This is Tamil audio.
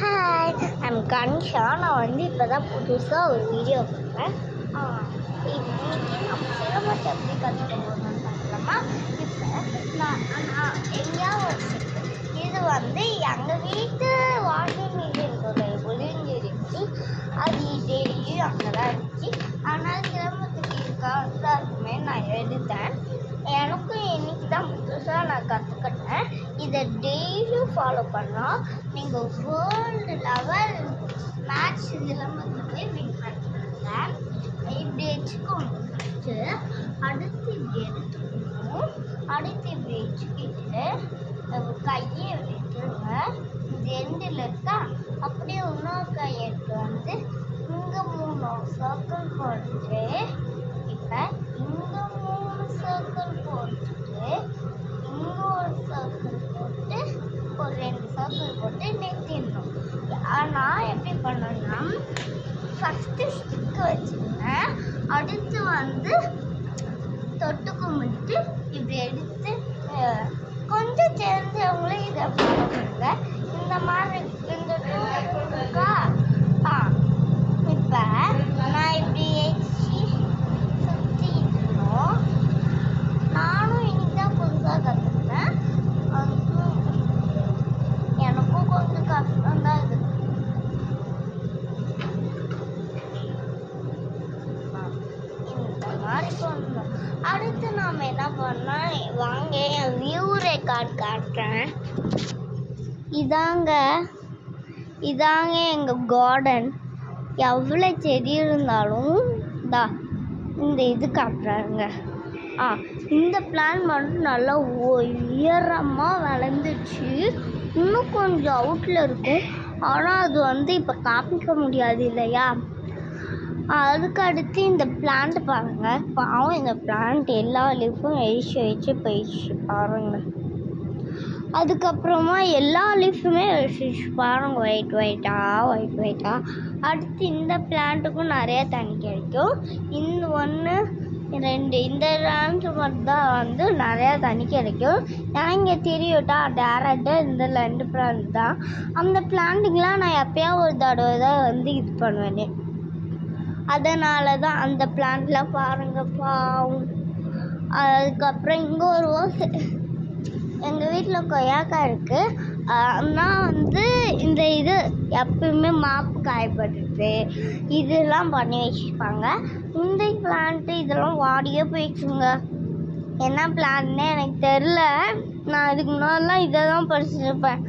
Hi, I'm Kanisha. நான் இப்போதான் புதுசாக ஒரு வீடியோ பண்ணுறேன். இன்னைக்கு நம்ம சிலம்பத்தை எப்படி கற்றுக்க போகணும்னு பார்க்கலாமா? இப்போ நான் எங்கேயாவது இது எங்கள் வீட்டு வாஷிங் மிஷினோட ஒளிஞ்சிருச்சு. அது டெய்லியும் அங்கே தான் இருந்துச்சு. ஆனால் சிலம்பத்துக்கு இருக்காது இருக்குமே நான் எடுத்தேன். எனக்கும் இன்னைக்கு தான் புதுசாக நான் கற்றுக்கிட்டேன். இதை டெய்லியும் ஃபாலோ பண்ணால் நீங்கள் வேர்ல்டு லெவல் மேட்ச் சிலம்பத்தில் போய் வின் பண்ணுறீங்க. இப்படி வச்சுக்கோங்க. அடுத்து இப்படி எடுத்துக்கணும். அடுத்து இப்படி வச்சுக்கிட்டு கையை வைக்கிறோங்க. இது எண்டில் இருக்கா, அப்படியே இன்னொரு கையை எடுத்து இங்கே 3 சர்க்கிள் போட்டு, இப்போ இங்கே 3 சர்க்கிள் போட்டுட்டு இங்கே ஒரு சர்க்கிள் போட்டு ஒரு 2 சர்க்கிள் போட்டு நிறுத்திடணும். ஆனால் எப்படி பண்ணணும்னா, ஃபஸ்ட்டு ஸ்டிக்கு வச்சுருங்க. அடுத்து தொட்டு கும்பிட்டு இப்படி எடுத்து கொஞ்சம் தெரிஞ்சவங்களும் இதை ஃபாலோ பண்ணுங்க. இந்த மாதிரி இந்த இருக்கா. இப்போ நான் இப்படி வச்சு சுற்றிக்கணும். நானும் இன்னைக்கு தான் புதுசாக கற்றுக்கிட்டேன். எனக்கும் கொஞ்சம் கஷ்டம்தான் இது. இந்த மாதிரி பண்ணணும். அடுத்து நாம் என்ன பண்ணோம், வாங்க என் வியூ ரெக்கார்ட் காட்டுறேன். இதாங்க எங்கள் கார்டன். எவ்வளோ செடி இருந்தாலும் இந்த இது காட்டுறாங்க. இந்த பிளான் மட்டும் நல்லா உயரமாக வளர்ந்துச்சு. இன்னும் கொஞ்சம் அவுட்டில் இருக்கும். ஆனால் அது இப்போ காமிக்க முடியாது இல்லையா? அதுக்கு அடுத்து இந்த பிளான்ட் பாருங்கள். பாவம் இந்த பிளான்ட் எல்லா லீஃபும் வச்சு போயிடுச்சு பாருங்கள். அதுக்கப்புறமா எல்லா லீஃபுமே வச்சிச்சு பாருங்கள், ஒயிட்டாக. அடுத்து இந்த பிளான்ட்டுக்கும் நிறைய தண்ணி கிடைக்கும். இந்த 1 2 இந்த பிளான்ட் மட்டும் தான் நிறையா தண்ணி கிடைக்கும். ஏன்னா இங்கே தெரியுட்டா டேரக்டாக இந்த 2 பிளான்ட் தான். அந்த பிளான்ட்டுக்கெலாம் நான் எப்போயா ஒரு தடவை தான் இது பண்ணுவேனே. அதனால தான் அந்த பிளான்ட்லாம் பாருங்கள் பாவம். அதுக்கப்புறம் இங்கே ஒரு ரோஸ். எங்கள் வீட்டில் கொய்யாக்காய் இருக்குது. ஆனால் இந்த இது எப்பயுமே மாப்பு காயப்பட்டுட்டு இதெல்லாம் பண்ணி வச்சுருப்பாங்க. இந்த பிளான்ட்டு இதெல்லாம் வாடியே போயிடுச்சுங்க. என்ன பிளான்ட்னே எனக்கு தெரில. நான் இதுக்கு முன்னாடிலாம் இதை தான் படிச்சிருப்பேன்.